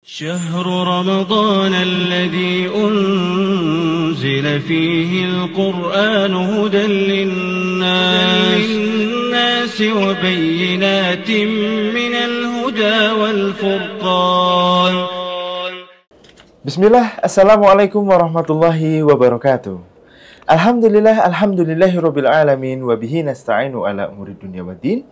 شهر رمضان الذي أنزل فيه القرآن هدى للناس وبينات من الهدى والفرقان. Bismillah, Assalamualaikum warahmatullahi wabarakatuh. Alhamdulillahirabbil alamin wa bihi nasta'inu ala umuri dunya waddin.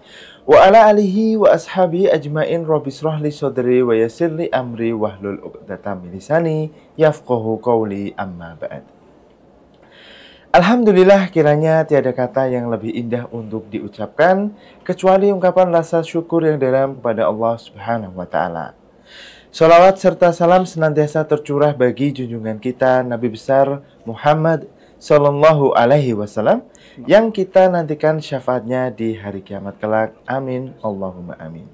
Wa ala alihi wa ashabihi ajmain rabbi shrah li sadri wa yassir li amri wahlul 'uqdatam min lisani yafqahu qawli amma ba'd. Alhamdulillah, kiranya tiada kata yang lebih indah untuk diucapkan kecuali ungkapan rasa syukur yang dalam kepada Allah Subhanahu wa taala. Salawat serta salam senantiasa tercurah bagi junjungan kita Nabi besar Muhammad sallallahu alaihi wasallam yang kita nantikan syafaatnya di hari kiamat kelak. Amin, Allahumma amin.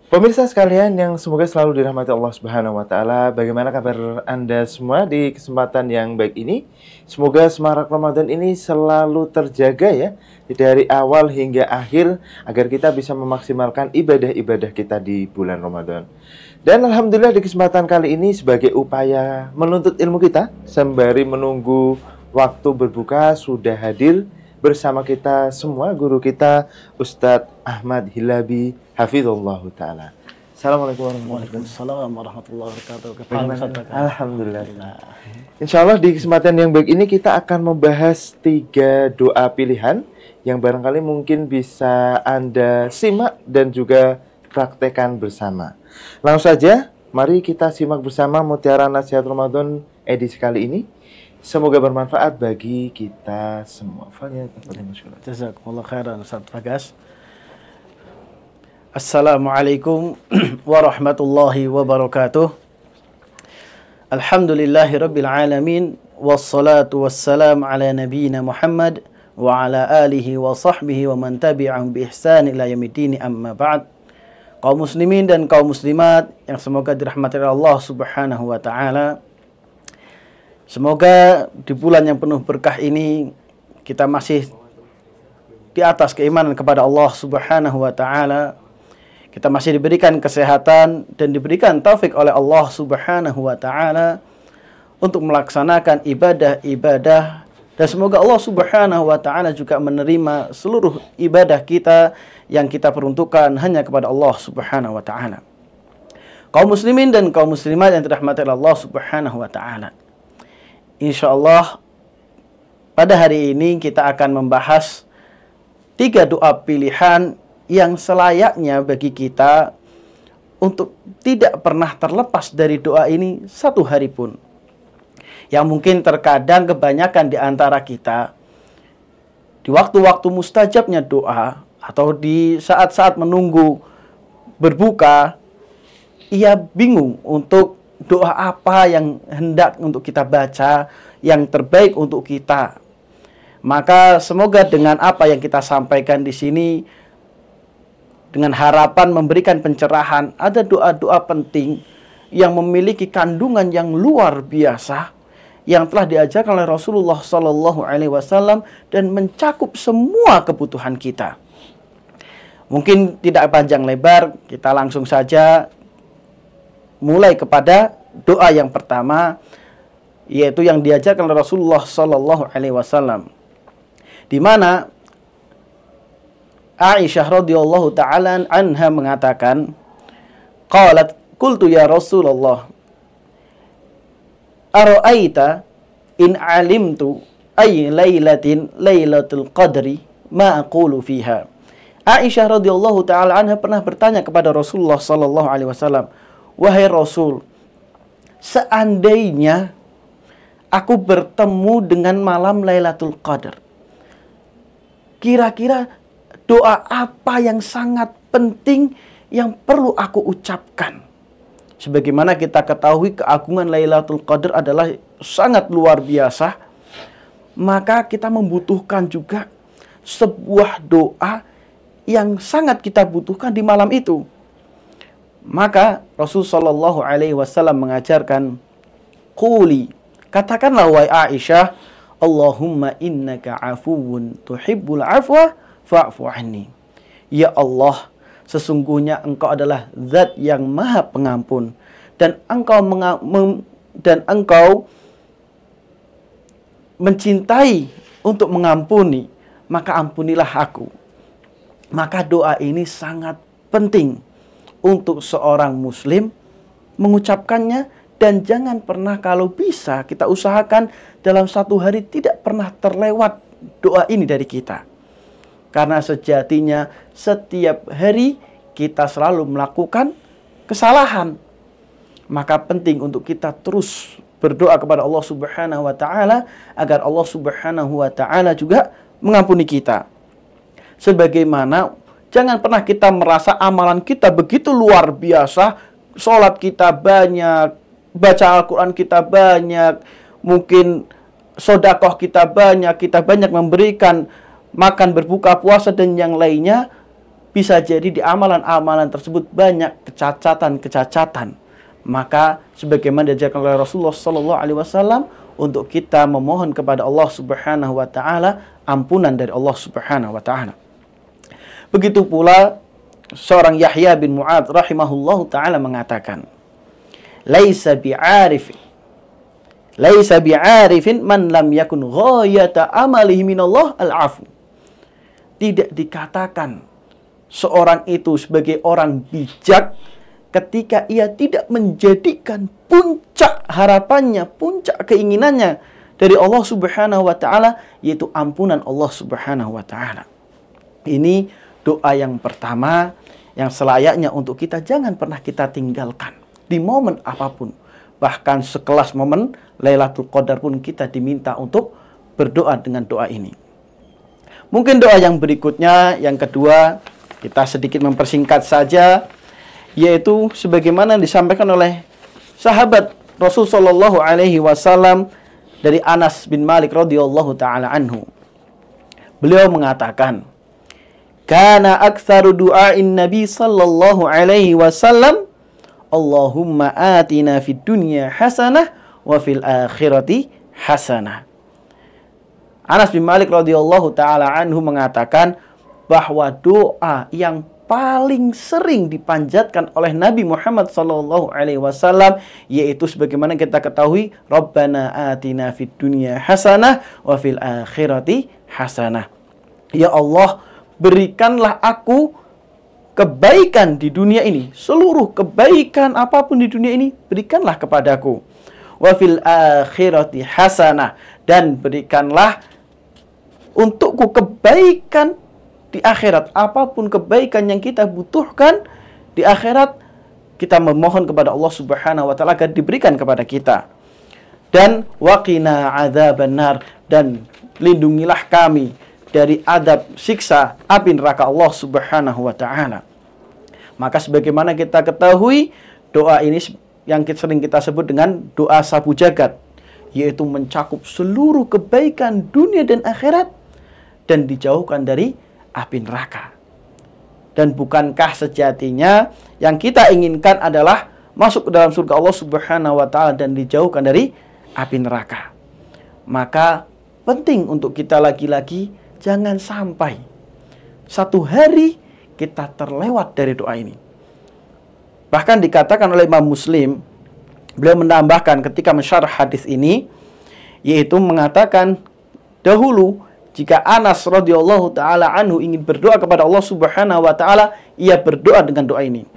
Pemirsa sekalian yang semoga selalu dirahmati Allah Subhanahu wa taala, bagaimana kabar Anda semua di kesempatan yang baik ini? Semoga semarak Ramadan ini selalu terjaga ya, dari awal hingga akhir, agar kita bisa memaksimalkan ibadah-ibadah kita di bulan Ramadan. Dan alhamdulillah di kesempatan kali ini sebagai upaya menuntut ilmu kita sembari menunggu waktu berbuka sudah hadir bersama kita semua guru kita Ustadz Ahmad Hilabi hafizallahu taala. Assalamualaikum warahmatullahi wabarakatuh. Alhamdulillah. Insyaallah di kesempatan yang baik ini kita akan membahas 3 doa pilihan yang barangkali mungkin bisa Anda simak dan juga praktekkan bersama. Langsung saja, mari kita simak bersama Mutiara Nasihat Ramadan edisi kali ini. Semoga bermanfaat bagi kita semua. Jazakumullah khairan Ustaz Fagas. Assalamualaikum warahmatullahi wabarakatuh. Alhamdulillahirabbil alamin wassalatu wassalam ala nabiyyina Muhammad wa ala alihi wa sahbihi wa man tabi'ahum bi ihsan ila yaumiddin, amma ba'd. Kaum muslimin dan kaum muslimat yang semoga dirahmati Allah Subhanahu wa taala. Semoga di bulan yang penuh berkah ini kita masih di atas keimanan kepada Allah Subhanahu wa taala. Kita masih diberikan kesehatan dan diberikan taufik oleh Allah Subhanahu wa taala untuk melaksanakan ibadah-ibadah, dan semoga Allah Subhanahu wa taala juga menerima seluruh ibadah kita yang kita peruntukkan hanya kepada Allah Subhanahu wa taala. Kaum muslimin dan kaum muslimat yang dirahmati Allah Subhanahu wa taala. InsyaAllah pada hari ini kita akan membahas 3 doa pilihan yang selayaknya bagi kita untuk tidak pernah terlepas dari doa ini satu hari pun. Yang mungkin terkadang kebanyakan di antara kita di waktu-waktu mustajabnya doa atau di saat-saat menunggu berbuka, ia bingung untuk doa apa yang hendak untuk kita baca, yang terbaik untuk kita. Maka semoga dengan apa yang kita sampaikan di sini, dengan harapan memberikan pencerahan, ada doa-doa penting yang memiliki kandungan yang luar biasa yang telah diajarkan oleh Rasulullah Sallallahu Alaihi Wasallam dan mencakup semua kebutuhan kita. Mungkin tidak panjang lebar, kita langsung saja mulai kepada doa yang pertama, yaitu yang diajarkan oleh Rasulullah Sallallahu Alaihi Wasallam, di mana Aisyah radhiyallahu taala anha mengatakan, qalat qultu ya Rasulullah, ara'aita in alimtu ay lailatin lailatul qadri ma aqulu fiha. Aisyah radhiyallahu taala anha pernah bertanya kepada Rasulullah Sallallahu Alaihi Wasallam, wahai Rasul, seandainya aku bertemu dengan malam Lailatul Qadar, kira-kira doa apa yang sangat penting yang perlu aku ucapkan? Sebagaimana kita ketahui keagungan Lailatul Qadar adalah sangat luar biasa, maka kita membutuhkan juga sebuah doa yang sangat kita butuhkan di malam itu. Maka Rasulullah Shallallahu Alaihi Wasallam mengajarkan, quli, katakanlah wahai Aisyah, Allahumma innaka afuwun tuhibbul afwa fa'fu anni. Ya Allah, sesungguhnya engkau adalah zat yang maha pengampun dan engkau mencintai untuk mengampuni, maka ampunilah aku. Maka doa ini sangat penting untuk seorang muslim mengucapkannya, dan jangan pernah, kalau bisa kita usahakan dalam satu hari tidak pernah terlewat doa ini dari kita. Karena sejatinya setiap hari kita selalu melakukan kesalahan. Maka penting untuk kita terus berdoa kepada Allah Subhanahu wa taala agar Allah Subhanahu wa taala juga mengampuni kita. Sebagaimana jangan pernah kita merasa amalan kita begitu luar biasa, sholat kita banyak, baca Al-Quran kita banyak, mungkin sodakoh kita banyak memberikan, makan, berbuka, puasa, dan yang lainnya. Bisa jadi di amalan-amalan tersebut banyak kecacatan. Maka sebagaimana diajarkan oleh Rasulullah SAW, untuk kita memohon kepada Allah Subhanahu wa taala ampunan dari Allah Subhanahu wa taala. Begitu pula seorang Yahya bin Mu'adz rahimahullahu taala mengatakan, laisa bi'arifin man lam yakun ghayata amalihi minallah al-'afu. Tidak dikatakan seorang itu sebagai orang bijak ketika ia tidak menjadikan puncak harapannya, puncak keinginannya dari Allah Subhanahu wa taala, yaitu ampunan Allah Subhanahu wa taala. Ini doa yang pertama yang selayaknya untuk kita jangan pernah kita tinggalkan di momen apapun. Bahkan sekelas momen Lailatul Qadar pun kita diminta untuk berdoa dengan doa ini. Mungkin doa yang berikutnya, yang kedua, kita sedikit mempersingkat saja, yaitu sebagaimana disampaikan oleh sahabat Rasul sallallahu alaihi wasallam dari Anas bin Malik radhiyallahu taala anhu. Beliau mengatakan, kana aktsaru du'ain Nabi sallallahu alaihi wasallam, Allahumma atina fid dunya hasanah wa fil akhirati hasanah. Anas bin Malik radhiyallahu taala anhu mengatakan bahwa doa yang paling sering dipanjatkan oleh Nabi Muhammad sallallahu alaihi wasallam yaitu sebagaimana kita ketahui, Rabbana atina fid dunya hasanah wa fil akhirati hasanah. Ya Allah, berikanlah aku kebaikan di dunia ini. Seluruh kebaikan apapun di dunia ini berikanlah kepadaku. Wa fil akhirati hasanah, dan berikanlah untukku kebaikan di akhirat. Apapun kebaikan yang kita butuhkan di akhirat, kita memohon kepada Allah Subhanahu wa taala agar diberikan kepada kita. Dan waqina adzabannar, dan lindungilah kami dari adab siksa api neraka Allah Subhanahu wa taala. Maka sebagaimana kita ketahui, doa ini yang sering kita sebut dengan doa sapu jagat, yaitu mencakup seluruh kebaikan dunia dan akhirat dan dijauhkan dari api neraka. Dan bukankah sejatinya yang kita inginkan adalah masuk ke dalam surga Allah Subhanahu wa taala dan dijauhkan dari api neraka? Maka penting untuk kita lagi-lagi jangan sampai satu hari kita terlewat dari doa ini. Bahkan dikatakan oleh Imam Muslim, beliau menambahkan ketika mensyarah hadis ini, yaitu mengatakan dahulu jika Anas radhiyallahu taala anhu ingin berdoa kepada Allah Subhanahu wa taala, ia berdoa dengan doa ini.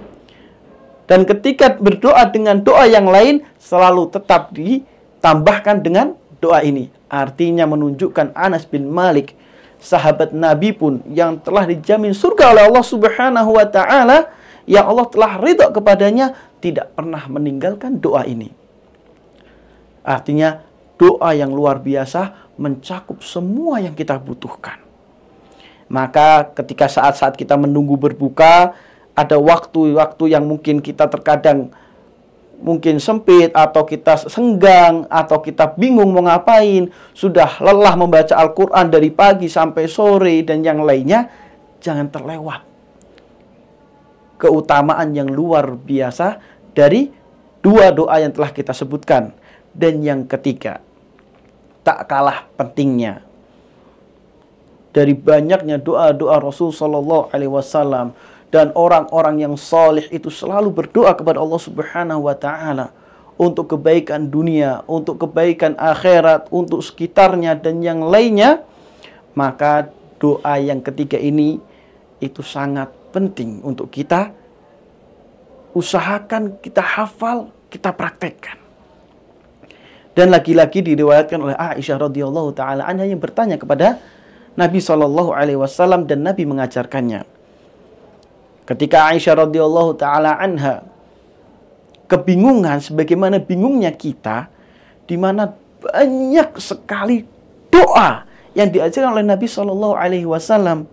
Dan ketika berdoa dengan doa yang lain, selalu tetap ditambahkan dengan doa ini. Artinya menunjukkan Anas bin Malik, sahabat Nabi pun yang telah dijamin surga oleh Allah Subhanahu wa taala, yang Allah telah ridha kepadanya, tidak pernah meninggalkan doa ini. Artinya doa yang luar biasa mencakup semua yang kita butuhkan. Maka ketika saat-saat kita menunggu berbuka, ada waktu-waktu yang mungkin kita terkadang mungkin sempit, atau kita senggang, atau kita bingung mau ngapain, sudah lelah membaca Al-Quran dari pagi sampai sore dan yang lainnya, jangan terlewat keutamaan yang luar biasa dari dua doa yang telah kita sebutkan. Dan yang ketiga, tak kalah pentingnya dari banyaknya doa-doa Rasul sallallahu alaihi wasallam, Dan orang-orang yang soleh itu selalu berdoa kepada Allah Subhanahu wa ta'ala untuk kebaikan dunia, untuk kebaikan akhirat, untuk sekitarnya dan yang lainnya. Maka doa yang ketiga ini itu sangat penting untuk kita usahakan, kita hafal, kita praktekkan. Dan lagi-lagi diriwayatkan oleh Aisyah radhiyallahu taala anha yang bertanya kepada Nabi SAW dan Nabi mengajarkannya. Ketika Aisyah radhiyallahu taala anha kebingungan sebagaimana bingungnya kita, di mana banyak sekali doa yang diajarkan oleh Nabi SAW.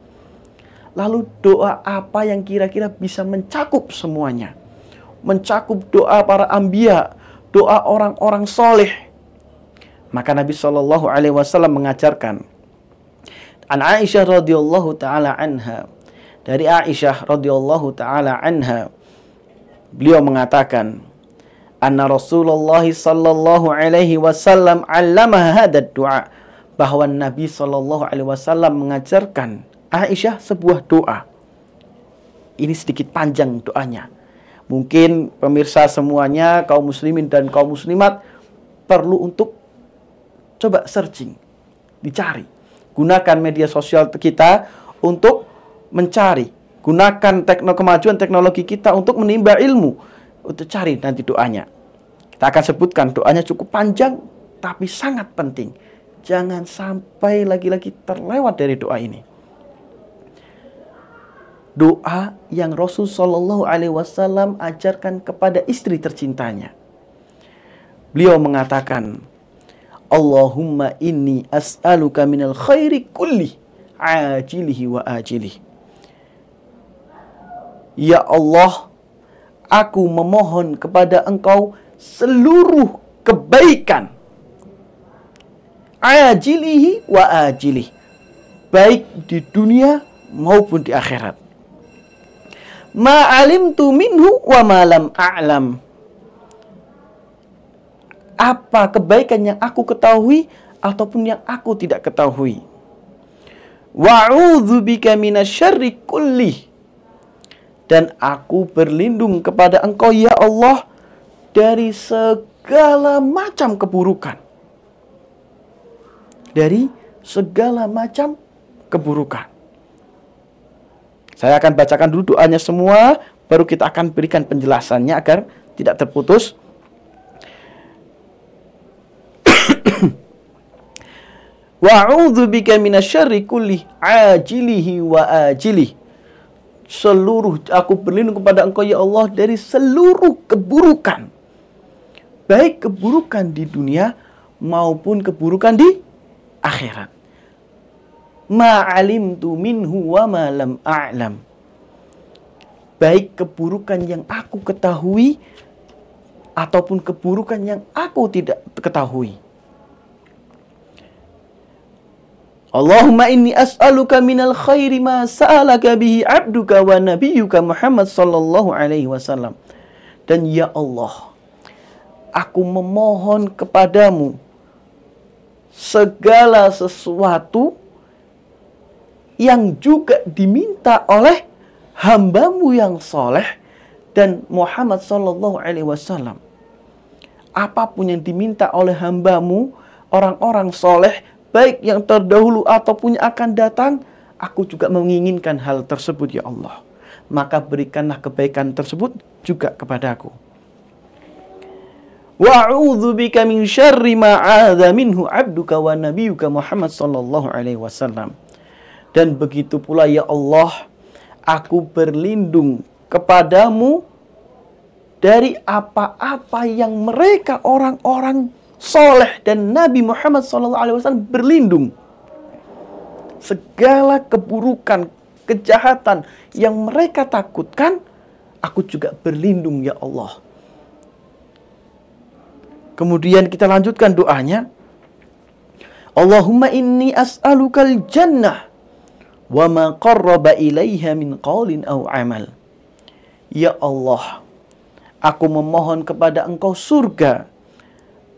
Lalu doa apa yang kira-kira bisa mencakup semuanya? Mencakup doa para anbiya, doa orang-orang soleh. Maka Nabi SAW mengajarkan an Aisyah radhiyallahu taala anha, dari Aisyah radhiyallahu taala anha, beliau mengatakan, anna Rasulullah sallallahu alaihi wasallam 'allama hadzal du'a, bahwa Nabi sallallahu alaihi wasallam mengajarkan Aisyah sebuah doa. Ini sedikit panjang doanya. Mungkin pemirsa semuanya, kaum muslimin dan kaum muslimat perlu untuk coba searching, dicari. Gunakan media sosial kita untuk mencari. Gunakan kemajuan teknologi kita untuk menimba ilmu. Untuk cari nanti doanya. Kita akan sebutkan doanya cukup panjang, tapi sangat penting. Jangan sampai lagi-lagi terlewat dari doa ini. Doa yang Rasul Shallallahu Alaihi Wasallam ajarkan kepada istri tercintanya. Beliau mengatakan, Allahumma inni as'aluka minal khairi kulli ajilihi wa ajilihi. Ya Allah, aku memohon kepada Engkau seluruh kebaikan, ajilihi wa ajilihi, baik di dunia maupun di akhirat. Ma'alimtu minhu wa ma lam a'lam. Apa kebaikan yang aku ketahui ataupun yang aku tidak ketahui. Wa'udzubika minasyarri kulli. Dan aku berlindung kepada Engkau ya Allah dari segala macam keburukan. Dari segala macam keburukan. Saya akan bacakan dulu doanya semua, baru kita akan berikan penjelasannya agar tidak terputus. Wa'udzubika minasyarri kulli ajilihi wa ajilihi. Aku berlindung kepada Engkau ya Allah dari seluruh keburukan. Baik keburukan di dunia maupun keburukan di akhirat. Ma'alimtu minhu wa ma lam a'lam. Baik keburukan yang aku ketahui ataupun keburukan yang aku tidak ketahui. Allahumma inni as'aluka minal khairi ma sa'alaka bihi abduka wa nabiyyuka Muhammad sallallahu alaihi wasallam. Dan ya Allah, aku memohon kepadamu segala sesuatu yang juga diminta oleh hambamu yang soleh dan Muhammad sallallahu alaihi wasallam. Apapun yang diminta oleh hambamu, orang-orang soleh, baik yang terdahulu ataupun yang akan datang, aku juga menginginkan hal tersebut ya Allah. Maka berikanlah kebaikan tersebut juga kepadaku. Wa'udzubika min syarri ma 'adza minhu 'abduka wa nabiyyuka Muhammad sallallahu alaihi wasallam. Dan begitu pula ya Allah, aku berlindung kepadamu dari apa-apa yang mereka orang-orang soleh dan Nabi Muhammad SAW berlindung. Segala keburukan, kejahatan yang mereka takutkan, aku juga berlindung ya Allah. Kemudian kita lanjutkan doanya. Allahumma inni as'alukal jannah wa ma qarraba ilaiha min qaulin aw amal. Ya Allah, aku memohon kepada Engkau surga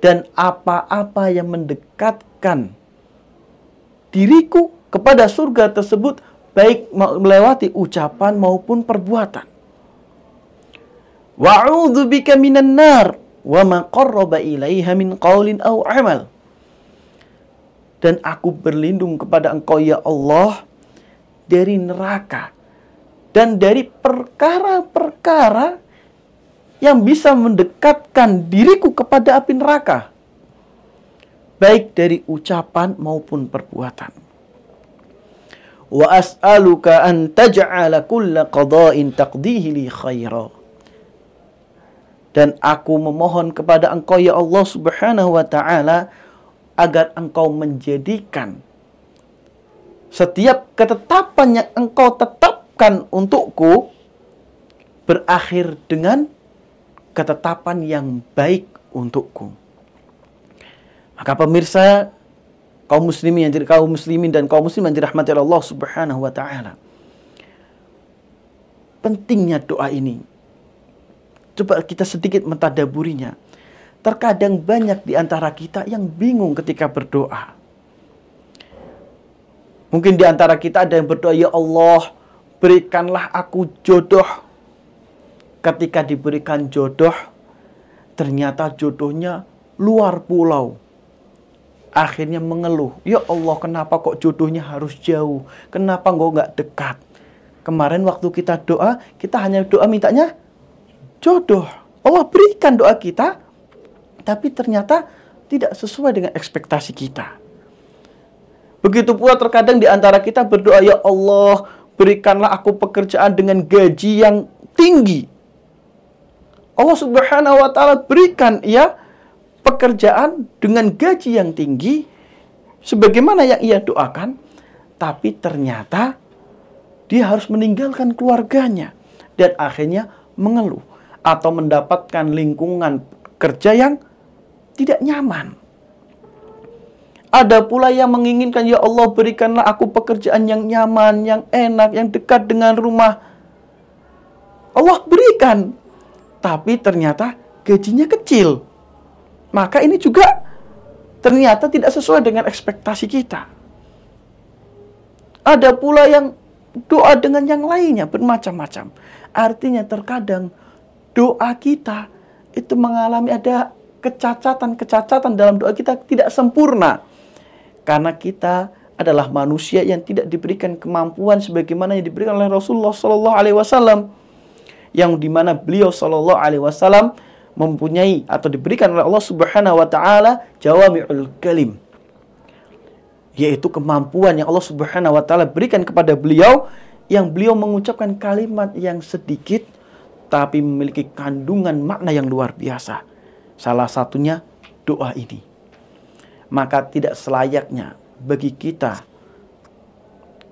dan apa-apa yang mendekatkan diriku kepada surga tersebut baik melewati ucapan maupun perbuatan. Wa'udzu bika minan nar wa ma qarraba ilaiha min qaulin aw amal. Dan aku berlindung kepada Engkau ya Allah dari neraka dan dari perkara-perkara yang bisa mendekatkan diriku kepada api neraka, baik dari ucapan maupun perbuatan. Wa as'aluka an taj'ala kulla qada'in taqdihi li khaira. Dan aku memohon kepada Engkau ya Allah Subhanahu wa taala agar Engkau menjadikan setiap ketetapan yang Engkau tetapkan untukku berakhir dengan ketetapan yang baik untukku. Maka pemirsa, kaum muslimin dan kaum muslimat dirahmati Allah Subhanahu wa taala, pentingnya doa ini. Coba kita sedikit mentadaburinya. Terkadang banyak di antara kita yang bingung ketika berdoa. Mungkin di antara kita ada yang berdoa, ya Allah, berikanlah aku jodoh. Ketika diberikan jodoh, ternyata jodohnya luar pulau. Akhirnya mengeluh, ya Allah, kenapa kok jodohnya harus jauh? Kenapa nggak dekat? Kemarin waktu kita doa, kita hanya doa mintanya jodoh. Allah berikan doa kita, tapi ternyata tidak sesuai dengan ekspektasi kita. Begitu pula terkadang di antara kita berdoa, ya Allah, berikanlah aku pekerjaan dengan gaji yang tinggi. Allah Subhanahu wa taala berikan ya pekerjaan dengan gaji yang tinggi sebagaimana yang ia doakan, tapi ternyata dia harus meninggalkan keluarganya dan akhirnya mengeluh atau mendapatkan lingkungan kerja yang tidak nyaman. Ada pula yang menginginkan, ya Allah, berikanlah aku pekerjaan yang nyaman, yang enak, yang dekat dengan rumah. Allah berikan, tapi ternyata gajinya kecil. Maka ini juga ternyata tidak sesuai dengan ekspektasi kita. Ada pula yang doa dengan yang lainnya, bermacam-macam. Artinya terkadang doa kita itu mengalami ada kecacatan dalam doa kita, tidak sempurna. Karena kita adalah manusia yang tidak diberikan kemampuan sebagaimana yang diberikan oleh Rasulullah Sallallahu Alaihi Wasallam, yang dimana beliau Sallallahu Alaihi Wasallam mempunyai atau diberikan oleh Allah Subhanahu Wa Taala jawami'ul kalim, yaitu kemampuan yang Allah Subhanahu Wa Taala berikan kepada beliau, yang beliau mengucapkan kalimat yang sedikit tapi memiliki kandungan makna yang luar biasa. Salah satunya doa ini. Maka tidak selayaknya bagi kita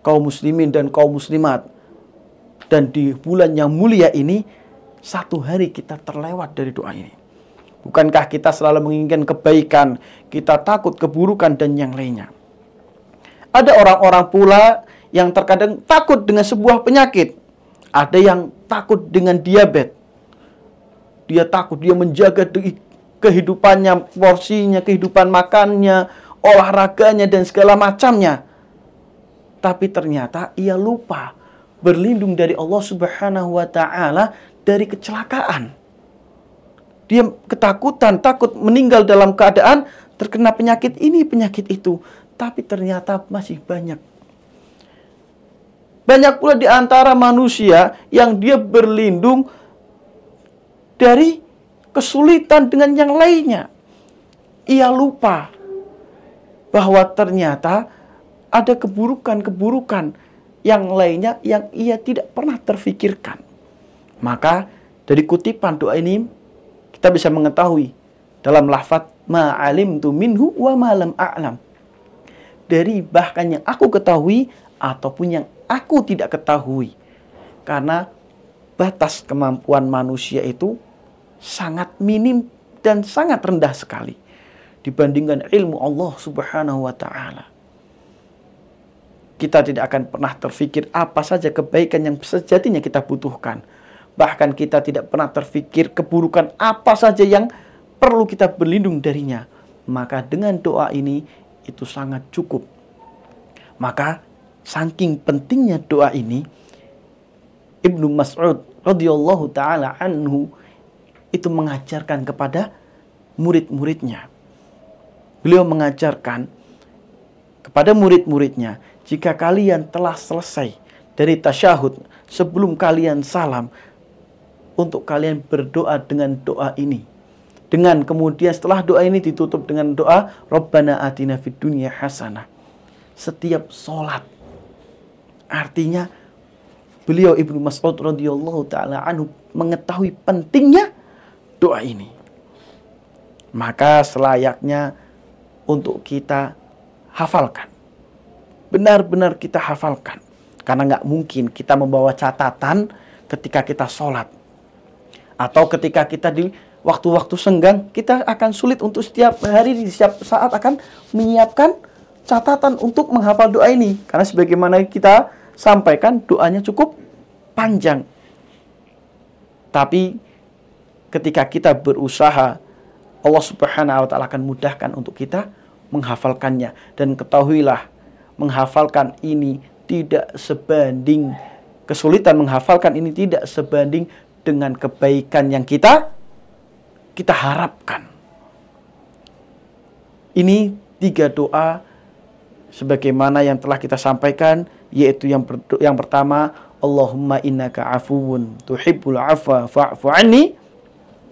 kaum muslimin dan kaum muslimat, dan di bulan yang mulia ini, satu hari kita terlewat dari doa ini. Bukankah kita selalu menginginkan kebaikan, kita takut keburukan dan yang lainnya. Ada orang-orang pula yang terkadang takut dengan sebuah penyakit. Ada yang takut dengan diabetes. Dia takut, dia menjaga kehidupannya, porsinya, kehidupan makannya, olahraganya, dan segala macamnya. Tapi ternyata ia lupa berlindung dari Allah Subhanahu wa Ta'ala dari kecelakaan. Dia ketakutan, takut meninggal dalam keadaan terkena penyakit ini, penyakit itu. Tapi ternyata masih banyak. Banyak pula di antara manusia yang dia berlindung dari kesulitan dengan yang lainnya. Ia lupa bahwa ternyata ada keburukan-keburukan yang lainnya yang ia tidak pernah terfikirkan. Maka dari kutipan doa ini kita bisa mengetahui dalam lafaz ma'alimtu minhu wa ma lam a'lam. Dari bahkan yang aku ketahui ataupun yang aku tidak ketahui. Karena batas kemampuan manusia itu sangat minim dan sangat rendah sekali dibandingkan ilmu Allah Subhanahu wa Ta'ala. Kita tidak akan pernah terfikir apa saja kebaikan yang sejatinya kita butuhkan. Bahkan kita tidak pernah terfikir keburukan apa saja yang perlu kita berlindung darinya. Maka dengan doa ini itu sangat cukup. Maka saking pentingnya doa ini, Ibnu Mas'ud radhiyallahu taala anhu itu mengajarkan kepada murid-muridnya. Beliau mengajarkan kepada murid-muridnya, jika kalian telah selesai dari tasyahud, sebelum kalian salam, untuk kalian berdoa dengan doa ini. Dengan kemudian setelah doa ini ditutup dengan doa Rabbana atina fid dunya hasanah. Setiap sholat. Artinya beliau Ibnu Mas'ud radhiyallahu taala anhu mengetahui pentingnya doa ini. Maka selayaknya untuk kita hafalkan. Benar-benar kita hafalkan. Karena nggak mungkin kita membawa catatan ketika kita sholat. Atau ketika kita di waktu-waktu senggang, kita akan sulit untuk setiap hari, di setiap saat akan menyiapkan catatan untuk menghafal doa ini. Karena sebagaimana kita sampaikan, doanya cukup panjang. Tapi ketika kita berusaha, Allah Subhanahu wa taala akan mudahkan untuk kita menghafalkannya. Dan ketahuilah, menghafalkan ini tidak sebanding, kesulitan menghafalkan ini tidak sebanding dengan kebaikan yang kita harapkan. Ini 3 doa sebagaimana yang telah kita sampaikan, yaitu yang pertama, Allahumma innaka afuwun tuhibbul afwa fa'fu anni.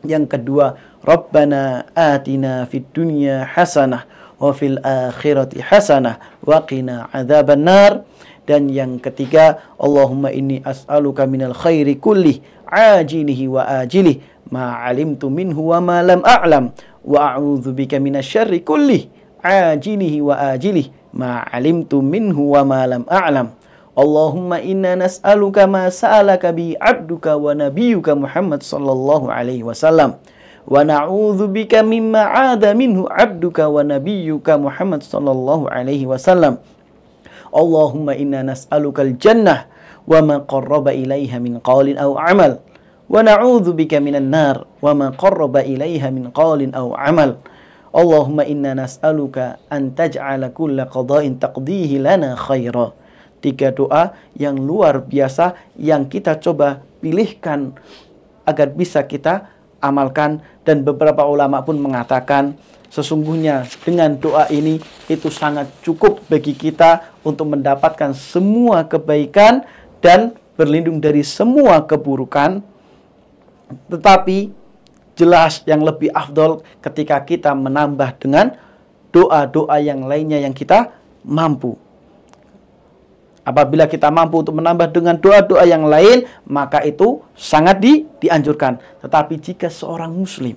Yang kedua, Rabbana atina fid dunya hasanah wa fil akhirati hasanah wa qina adzabannar. Dan yang ketiga, Allahumma inni as'aluka minal khairi kulli ajilihi wa ajilihi ma 'alimtu minhu wa ma lam a'lam wa a'udzubika minasyarri kulli ajilihi wa ajilihi ma 'alimtu minhu wa ma lam a'lam. Allahumma inna nas'aluka ma sa'alaka bi 'abduka wa nabiyyuka Muhammad sallallahu alaihi wasallam wa na'udzubika mimma 'ada minhu 'abduka wa nabiyyuka Muhammad sallallahu alaihi wasallam. Allahumma inna nas'aluka al-jannah wa ma qarraba ilaiha min qawlin aw amal wa na'udzubika minan nar wa ma qarraba ilaiha min qawlin aw amal. Allahumma inna nas'aluka an taj'ala kulla qada'in taqdihi lana khaira. 3 doa yang luar biasa yang kita coba pilihkan agar bisa kita amalkan. Dan beberapa ulama pun mengatakan sesungguhnya dengan doa ini itu sangat cukup bagi kita untuk mendapatkan semua kebaikan dan berlindung dari semua keburukan. Tetapi jelas yang lebih afdol ketika kita menambah dengan doa-doa yang lainnya yang kita mampu. Apabila kita mampu untuk menambah dengan doa-doa yang lain, maka itu sangat dianjurkan. Tetapi jika seorang muslim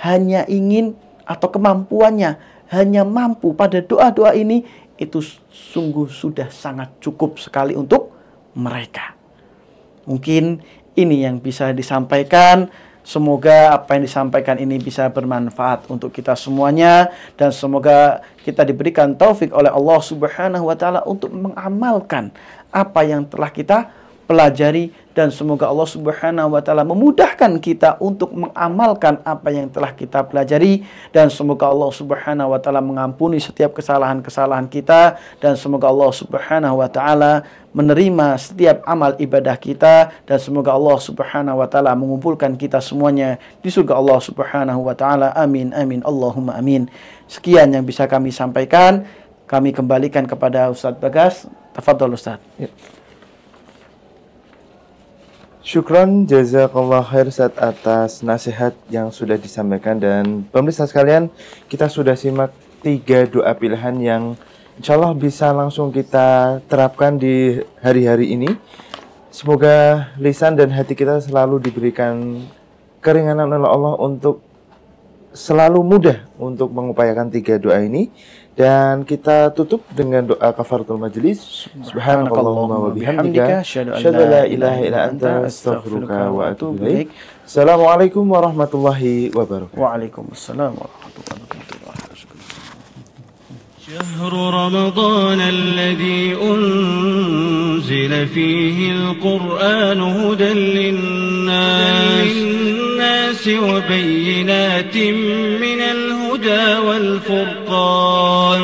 hanya ingin atau kemampuannya hanya mampu pada doa-doa ini, itu sungguh sudah sangat cukup sekali untuk mereka. Mungkin ini yang bisa disampaikan. Semoga apa yang disampaikan ini bisa bermanfaat untuk kita semuanya. Dan semoga kita diberikan taufik oleh Allah Subhanahu wa ta'ala untuk mengamalkan apa yang telah kita pelajari. Dan semoga Allah Subhanahu wa ta'ala memudahkan kita untuk mengamalkan apa yang telah kita pelajari. Dan semoga Allah Subhanahu wa ta'ala mengampuni setiap kesalahan-kesalahan kita. Dan semoga Allah Subhanahu wa ta'ala menerima setiap amal ibadah kita. Dan semoga Allah Subhanahu wa ta'ala mengumpulkan kita semuanya di surga Allah Subhanahu wa ta'ala. Amin, amin, Allahumma amin. Sekian yang bisa kami sampaikan. Kami kembalikan kepada Ustadz Bagas. Tafadhol Ustadz. Ya. Syukran jazakallah khair Ustaz atas nasihat yang sudah disampaikan. Dan pemirsa sekalian, kita sudah simak 3 doa pilihan yang insyaallah bisa langsung kita terapkan di hari-hari ini. Semoga lisan dan hati kita selalu diberikan keringanan oleh Allah untuk selalu mudah untuk mengupayakan 3 doa ini. Dan kita tutup dengan doa kafaratul majelis. Subhanakallahumma wa bihamdika asyhadu an la ilaha illa anta astaghfiruka wa atubu ilaik. Assalamualaikum warahmatullahi wabarakatuh. Waalaikumsalam warahmatullahi wabarakatuh. شهر رمضان الذي أنزل فيه القرآن هدى للناس وبينات من الهدى والفرقان